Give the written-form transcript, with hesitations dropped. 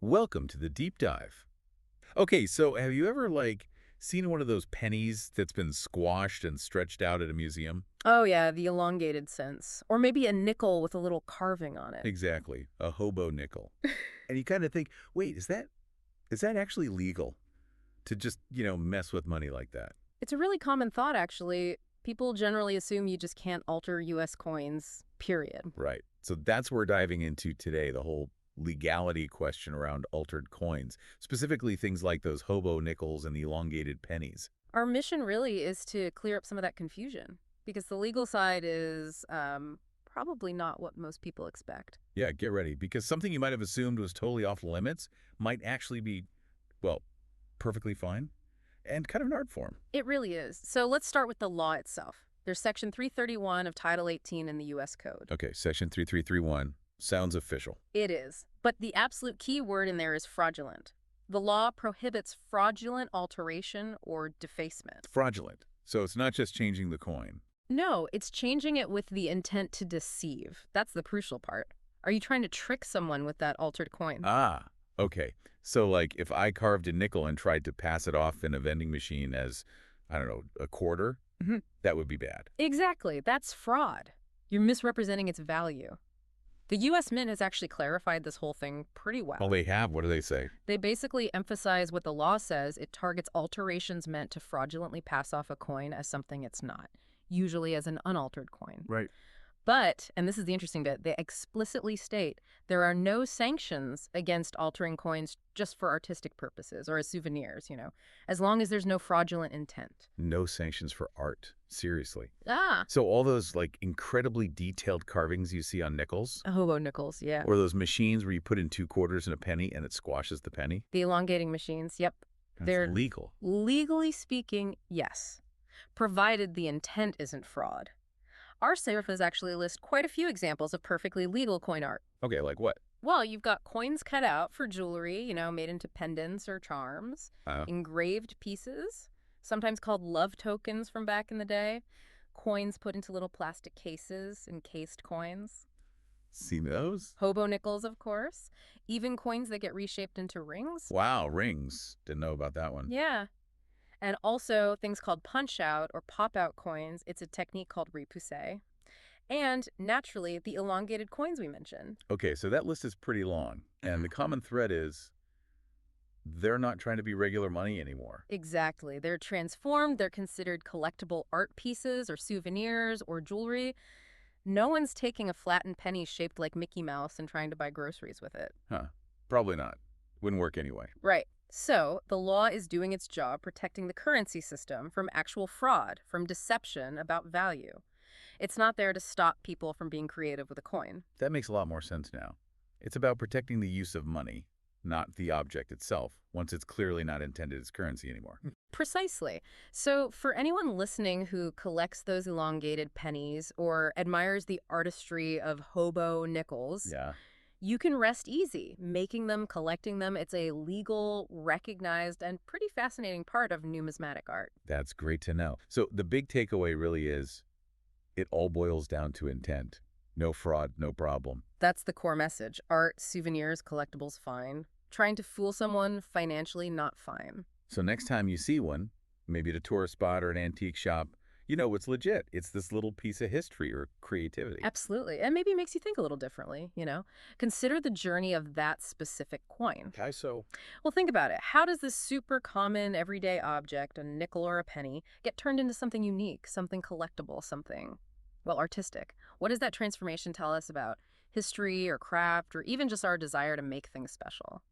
Welcome to the deep dive. Okay, so have you ever seen one of those pennies that's been squashed and stretched out at a museum? Oh, yeah, the elongated sense. Or maybe a nickel with a little carving on it. Exactly, a hobo nickel. And you kind of think, wait, is that actually legal to just, mess with money like that? It's a really common thought, actually. People generally assume you just can't alter U.S. coins, period. Right. So that's what we're diving into today, the whole legality question around altered coins, specifically things like those hobo nickels and the elongated pennies. Our mission really is to clear up some of that confusion because the legal side is probably not what most people expect. Yeah, get ready, because something you might have assumed was totally off limits might actually be, well, perfectly fine and kind of an art form. It really is. So let's start with the law itself. There's Section 331 of Title 18 in the U.S. Code. Okay, Section 3331 sounds official. It is. But the absolute key word in there is fraudulent. The law prohibits fraudulent alteration or defacement. Fraudulent. So it's not just changing the coin. No, it's changing it with the intent to deceive. That's the crucial part. Are you trying to trick someone with that altered coin? Ah, okay. So, if I carved a nickel and tried to pass it off in a vending machine as, I don't know, a quarter, Mhm. that would be bad. Exactly. That's fraud. You're misrepresenting its value. The U.S. Mint has actually clarified this whole thing pretty Oh, well. they have? What do they say? They basically emphasize what the law says. It targets alterations meant to fraudulently pass off a coin as something it's not, usually as an unaltered coin. Right. But, and this is the interesting bit, they explicitly state there are no sanctions against altering coins just for artistic purposes or as souvenirs, as long as there's no fraudulent intent. No sanctions for art. Seriously. Ah, So all those incredibly detailed carvings you see on nickels, hobo nickels, yeah. or those machines where you put in two quarters and a penny and it squashes the penny, The elongating machines, yep. that's They're legal. legally speaking, yes, provided the intent isn't fraud. Our services actually list quite a few examples of perfectly legal coin art. Okay, like what? Well, you've got coins cut out for jewelry, made into pendants or charms, Uh, engraved pieces, sometimes called love tokens from back in the day, coins put into little plastic cases, encased coins, Seen those? hobo nickels, of course, even coins that get reshaped into rings. Wow, rings. Didn't know about that one. Yeah. And also things called punch out or pop out coins. It's a technique called repoussé. And naturally, the elongated coins we mentioned. Okay, so that list is pretty long, and the common thread is they're not trying to be regular money anymore. Exactly. They're transformed. They're considered collectible art pieces or souvenirs or jewelry. No one's taking a flattened penny shaped like Mickey Mouse and trying to buy groceries with it. Huh. Probably not. Wouldn't work anyway. Right. So the law is doing its job protecting the currency system from actual fraud, from deception about value. It's not there to stop people from being creative with a coin. That makes a lot more sense now. It's about protecting the use of money, not the object itself, once it's clearly not intended as currency anymore. Precisely. So, for anyone listening who collects those elongated pennies or admires the artistry of hobo nickels, Yeah, you can rest easy. Making them, collecting them, it's a legal, recognized, and pretty fascinating part of numismatic art. that's great to know. So the big takeaway really is it all boils down to intent. No fraud, no problem. That's the core message. Art, souvenirs, collectibles, fine. Trying to fool someone, financially, not fine. So next time you see one, maybe at a tourist spot or an antique shop, you know it's legit. It's this little piece of history or creativity. Absolutely. And maybe it makes you think a little differently. Consider the journey of that specific coin. Okay, so Well, think about it. How does this super common everyday object, a nickel or a penny, get turned into something unique, something collectible, something, well, artistic? What does that transformation tell us about history or craft or even just our desire to make things special?